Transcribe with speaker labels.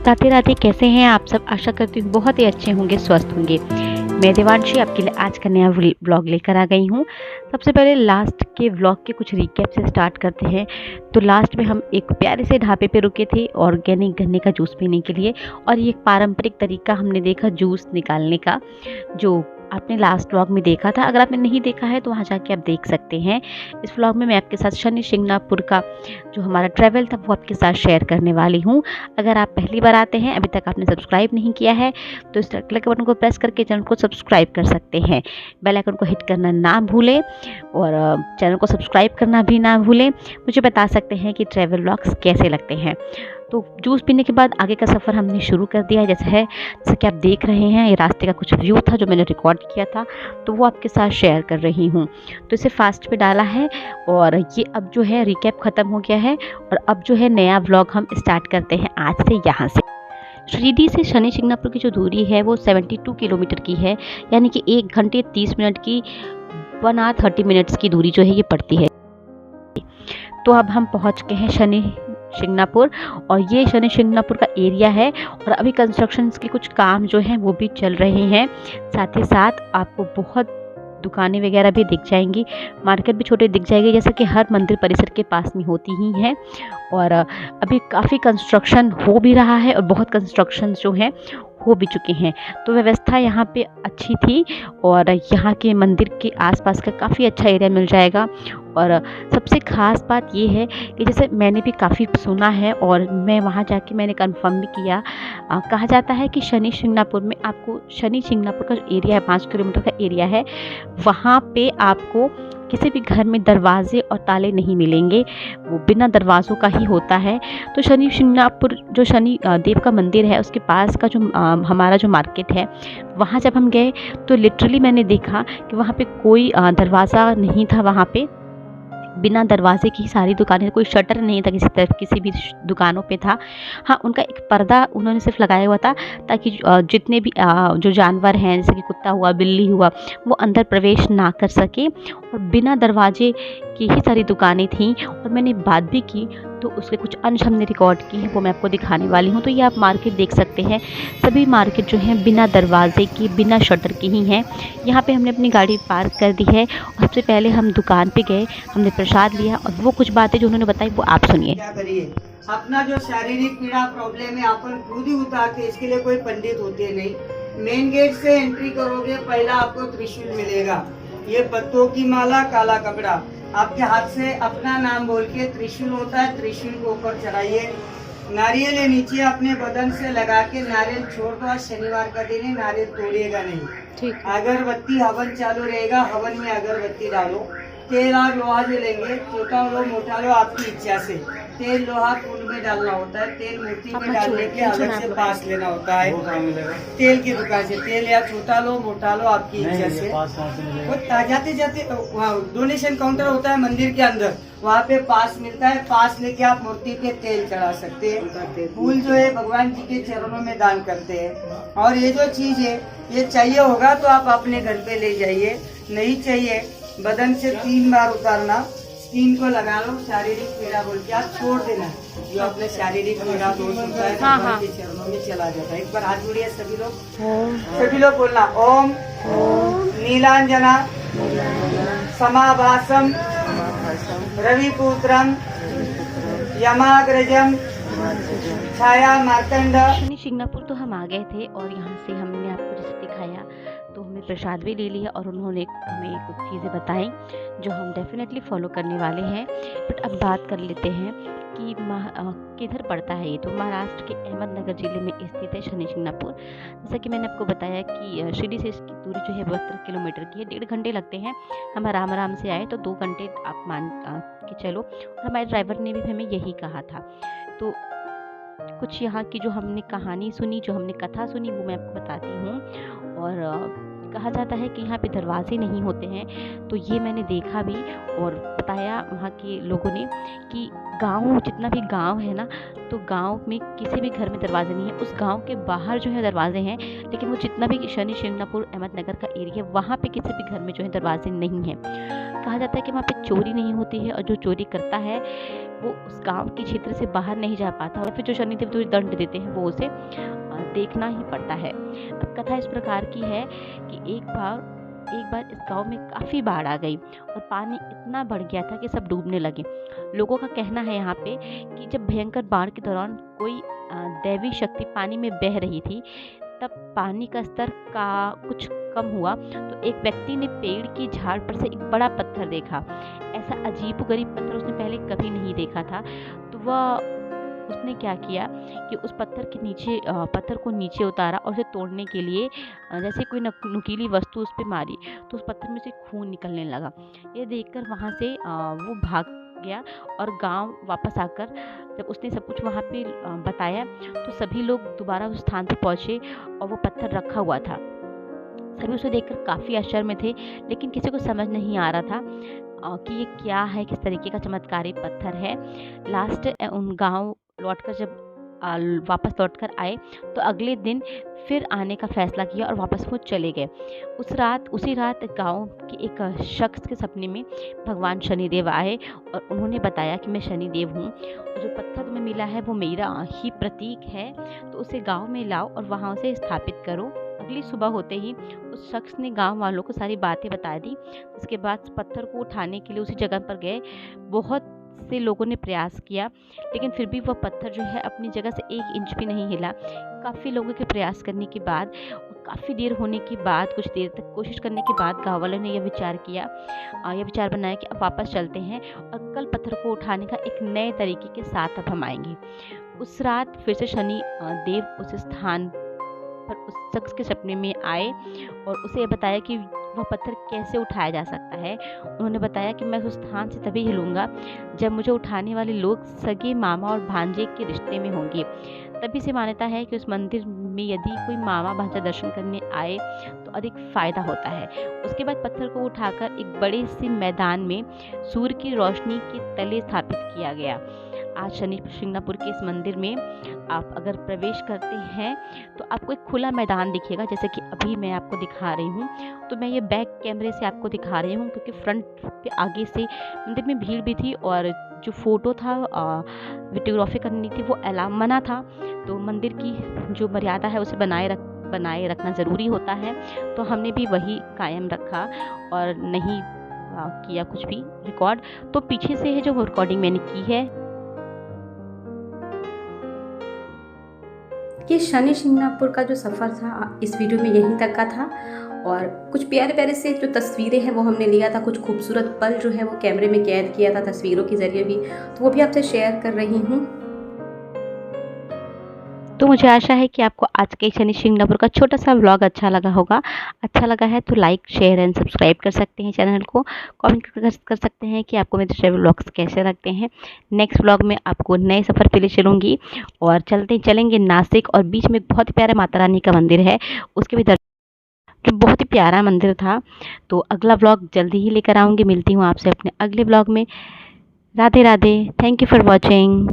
Speaker 1: राधे राधे। कैसे हैं आप सब? आशा करती हूँ बहुत ही अच्छे होंगे, स्वस्थ होंगे। मैं देवांशी आपके लिए आज का नया व्लॉग लेकर आ गई हूँ। सबसे पहले लास्ट के व्लॉग के कुछ रिकैप से स्टार्ट करते हैं। तो लास्ट में हम एक प्यारे से ढाबे पे रुके थे ऑर्गेनिक गन्ने का जूस पीने के लिए, और ये एक पारंपरिक तरीका हमने देखा जूस निकालने का, जो आपने लास्ट व्लॉग में देखा था। अगर आपने नहीं देखा है तो वहाँ जाके आप देख सकते हैं। इस व्लॉग में मैं आपके साथ शनि शिंगणापुर का जो हमारा ट्रैवल था वो आपके साथ शेयर करने वाली हूँ। अगर आप पहली बार आते हैं, अभी तक आपने सब्सक्राइब नहीं किया है, तो इस लाइक बटन को प्रेस करके चैनल को सब्सक्राइब कर सकते हैं। बेल आइकन को हिट करना ना भूलें और चैनल को सब्सक्राइब करना भी ना भूलें। मुझे बता सकते हैं कि ट्रैवल व्लॉग्स कैसे लगते हैं। तो जूस पीने के बाद आगे का सफ़र हमने शुरू कर दिया है। जैसे कि आप देख रहे हैं, ये रास्ते का कुछ व्यू था जो मैंने रिकॉर्ड किया था, तो वो आपके साथ शेयर कर रही हूँ। तो इसे फास्ट पे डाला है और ये अब जो है रिकैप ख़त्म हो गया है, और अब जो है नया व्लॉग हम स्टार्ट करते हैं आज से। यहाँ से शिरडी से शनि शिंगणापुर की जो दूरी है वो 72 किलोमीटर की है, यानी कि 1 घंटे 30 मिनट की 1 आवर 30 मिनट्स की दूरी जो है ये पड़ती है। तो अब हम पहुँच गए हैं शनि शिंगणापुर, और ये शनि शिंगणापुर का एरिया है, और अभी कंस्ट्रक्शंस के कुछ काम जो हैं वो भी चल रहे हैं। साथ ही साथ आपको बहुत दुकानें वगैरह भी दिख जाएंगी, मार्केट भी छोटे दिख जाएगी, जैसे कि हर मंदिर परिसर के पास में होती ही हैं। और अभी काफ़ी कंस्ट्रक्शन हो भी रहा है और बहुत कंस्ट्रक्शन जो हैं हो भी चुके हैं। तो व्यवस्था यहाँ पे अच्छी थी, और यहाँ के मंदिर के आसपास का काफ़ी अच्छा एरिया मिल जाएगा। और सबसे ख़ास बात ये है कि जैसे मैंने भी काफ़ी सुना है और मैं वहाँ जाके मैंने कंफर्म भी किया, कहा जाता है कि शनि शिंगणापुर में आपको, शनि शिंगणापुर का जो एरिया है 5 किलोमीटर का एरिया है, वहाँ पे आपको किसी भी घर में दरवाजे और ताले नहीं मिलेंगे, वो बिना दरवाज़ों का ही होता है। तो शनि शिंगणापुर जो शनि देव का मंदिर है उसके पास का जो हमारा जो मार्केट है, वहाँ जब हम गए तो लिटरली मैंने देखा कि वहाँ पे कोई दरवाज़ा नहीं था। वहाँ पे बिना दरवाजे की सारी दुकानें, कोई शटर नहीं था किसी तरफ, किसी भी दुकानों पे था। हाँ, उनका एक पर्दा उन्होंने सिर्फ लगाया हुआ था ताकि जितने भी जो जानवर हैं, जैसे कि कुत्ता हुआ, बिल्ली हुआ, वो अंदर प्रवेश ना कर सके। और बिना दरवाजे की ही सारी दुकानें थीं, और मैंने बात भी की तो उसके कुछ अंश हमने रिकॉर्ड की हैं, वो मैं आपको दिखाने वाली हूँ। तो ये आप मार्केट देख सकते हैं, सभी मार्केट जो हैं बिना दरवाजे की, बिना शटर की ही हैं। यहाँ पे हमने अपनी गाड़ी पार्क कर दी है, और सबसे पहले हम दुकान पे गए, हमने प्रसाद लिया, और वो कुछ बातें जो उन्होंने बताई वो आप सुनिए।
Speaker 2: क्या करिए, अपना जो शारीरिक पीड़ा प्रॉब्लम है अपन खुद ही उतारते, इसके लिए कोई पंडित होते नहीं। मेन गेट से एंट्री करोगे, पहला आपको त्रिशूल मिलेगा, ये पत्तों की माला, काला कपड़ा। आपके हाथ से अपना नाम बोल के त्रिशूल होता है, त्रिशूल को ऊपर चढ़ाइए। नारियल है नीचे अपने बदन से लगा के नारियल छोड़ दो। आज शनिवार का दिन है, नारियल तोड़िएगा नहीं। ठीक। अगरबत्ती हवन चालू रहेगा, हवन में अगरबत्ती डालो। तेल और लोहा जो लेंगे, छोटा लो मोटा लो आपकी इच्छा से। तेल लोहा कुंड में डालना होता है, तेल मूर्ति में डालने के अलग से पास लेना होता है। तेल की दुकान से तेल या छोटा लो मोटा लो आपकी इच्छा से। वो जाते जाते वहाँ डोनेशन काउंटर होता है मंदिर के अंदर, वहाँ पे पास मिलता है, पास लेके आप मूर्ति पे तेल चढ़ा सकते हैं। फूल जो है भगवान जी के चरणों में दान करते हैं। और ये जो चीज है, ये चाहिए होगा तो आप अपने घर पे ले जाइए, नहीं चाहिए बदन से 3 बार उतारना, स्किन को लगा लो, शारीरिक पीड़ा बोल के आप छोड़ देना। जो अपने शारीरिक पीड़ा दोष होता है भगवान के चरणों में चला जाता है। एक बार हाथ जोड़िए सभी लोग बोलना ओम नीलांजना समाभासम रविपुत्रम यमाग्रजम छाया मार्तंड।
Speaker 1: शनि शिंगणापुर तो हम आ गए थे, और यहाँ से हमने आपको जैसे दिखाया तो हमने प्रसाद भी ले लिया, और उन्होंने हमें कुछ चीज़ें बताई जो हम डेफिनेटली फॉलो करने वाले हैं। बट अब बात कर लेते हैं कि किधर पड़ता है ये। तो महाराष्ट्र के अहमदनगर जिले में स्थित है शनि शिंगणापुर। जैसा कि मैंने आपको बताया कि शिरडी से इसकी दूरी जो है 72 किलोमीटर की है, 1.5 घंटे लगते हैं। हम आराम से आए तो 2 घंटे आप मान के चलो, और हमारे ड्राइवर ने भी हमें यही कहा था। तो कुछ यहाँ की जो हमने कहानी सुनी, जो हमने कथा सुनी, वो मैं आपको बताती हूँ। और कहा जाता है कि यहाँ पे दरवाजे नहीं होते हैं, तो ये मैंने देखा भी और बताया वहाँ के लोगों ने कि गांव, जितना भी गांव है ना, तो गांव में किसी भी घर में दरवाजे नहीं है। उस गांव के बाहर जो है दरवाजे हैं, लेकिन वो जितना भी शनि शिंगणापुर अहमदनगर का एरिया है, वहाँ पे किसी भी घर में जो है दरवाजे नहीं हैं। कहा जाता है कि वहाँ पे चोरी नहीं होती है, और जो चोरी करता है वो उस गाँव के क्षेत्र से बाहर नहीं जा पाता और फिर जो शनिदेव जो दंड देते हैं वो उसे देखना ही पड़ता है। अब कथा इस प्रकार की है कि एक बार इस गाँव में काफ़ी बाढ़ आ गई और पानी इतना बढ़ गया था कि सब डूबने लगे। लोगों का कहना है यहाँ पे कि जब भयंकर बाढ़ के दौरान कोई दैवी शक्ति पानी में बह रही थी, तब पानी का स्तर का कुछ कम हुआ तो एक व्यक्ति ने पेड़ की झाड़ पर से एक बड़ा पत्थर देखा। ऐसा अजीबोगरीब पत्थर उसने पहले कभी नहीं देखा था। तो उसने क्या किया कि उस पत्थर को नीचे उतारा और उसे तोड़ने के लिए जैसे कोई नुकीली वस्तु उस पे मारी, तो उस पत्थर में से खून निकलने लगा। ये देखकर वहाँ से वो भाग गया और गांव वापस आकर जब उसने सब कुछ वहाँ पे बताया तो सभी लोग दोबारा उस स्थान पर पहुँचे और वो पत्थर रखा हुआ था। सभी उसे देखकर काफ़ी आश्चर्य में थे, लेकिन किसी को समझ नहीं आ रहा था कि ये क्या है, किस तरीके का चमत्कारी पत्थर है। लास्ट उन गांव लौटकर जब वापस लौटकर आए तो अगले दिन फिर आने का फैसला किया और वापस वो चले गए। उसी रात गांव के एक शख्स के सपने में भगवान शनिदेव आए और उन्होंने बताया कि मैं शनिदेव हूँ, जो पत्थर तुम्हें मिला है वो मेरा ही प्रतीक है, तो उसे गांव में लाओ और वहाँ उसे स्थापित करो। अगली सुबह होते ही उस शख्स ने गांव वालों को सारी बातें बता दी। उसके बाद पत्थर को उठाने के लिए उसी जगह पर गए। बहुत से लोगों ने प्रयास किया, लेकिन फिर भी वह पत्थर जो है अपनी जगह से 1 इंच भी नहीं हिला। काफ़ी लोगों के प्रयास करने के बाद और काफ़ी देर होने के बाद, कुछ देर तक कोशिश करने के बाद गाँव वालों ने यह विचार बनाया कि अब वापस चलते हैं और कल पत्थर को उठाने का एक नए तरीके के साथ अब हम आएंगे। उस रात फिर से शनि देव उस स्थान पर उस शख्स के सपने में आए और उसे बताया कि वह पत्थर कैसे उठाया जा सकता है। उन्होंने बताया कि मैं उस स्थान से तभी हिलूंगा जब मुझे उठाने वाले लोग सगे मामा और भांजे के रिश्ते में होंगे। तभी से मान्यता है कि उस मंदिर में यदि कोई मामा भांजा दर्शन करने आए तो अधिक फायदा होता है। उसके बाद पत्थर को उठाकर एक बड़े से मैदान में सूर्य की रोशनी के तले स्थापित किया गया। आज शनि शिंगणापुर के इस मंदिर में आप अगर प्रवेश करते हैं तो आपको एक खुला मैदान दिखेगा, जैसे कि अभी मैं आपको दिखा रही हूँ। तो मैं ये बैक कैमरे से आपको दिखा रही हूँ क्योंकि फ्रंट पे आगे से मंदिर में भीड़ भी थी और जो फ़ोटो था वीडियोग्राफी करनी थी वो मना था। तो मंदिर की जो मर्यादा है उसे बनाए रखना ज़रूरी होता है, तो हमने भी वही कायम रखा और नहीं किया कुछ भी रिकॉर्ड। तो पीछे से है जो रिकॉर्डिंग मैंने की है।
Speaker 3: ये शनि शिंगणापुर का जो सफ़र था इस वीडियो में यहीं तक का था और कुछ प्यारे प्यारे से जो तस्वीरें हैं वो हमने लिया था, कुछ खूबसूरत पल जो है वो कैमरे में कैद किया था तस्वीरों के ज़रिए भी, तो वो भी आपसे शेयर कर रही हूँ।
Speaker 1: तो मुझे आशा है कि आपको आज के शनि शिंगणापुर का छोटा सा व्लॉग अच्छा लगा होगा। अच्छा लगा है तो लाइक शेयर एंड सब्सक्राइब कर सकते हैं चैनल को। कमेंट कर सकते हैं कि आपको मेरे ट्रैवल व्लॉग्स कैसे लगते हैं। नेक्स्ट व्लॉग में आपको नए सफ़र पे ले चलूँगी और चलेंगे नासिक और बीच में बहुत ही प्यारा माता रानी का मंदिर है, उसके भी जो बहुत ही प्यारा मंदिर था। तो अगला व्लॉग जल्दी ही लेकर आऊँगी। मिलती हूँ आपसे अपने अगले व्लॉग में। Radhe Radhe. Thank you for watching.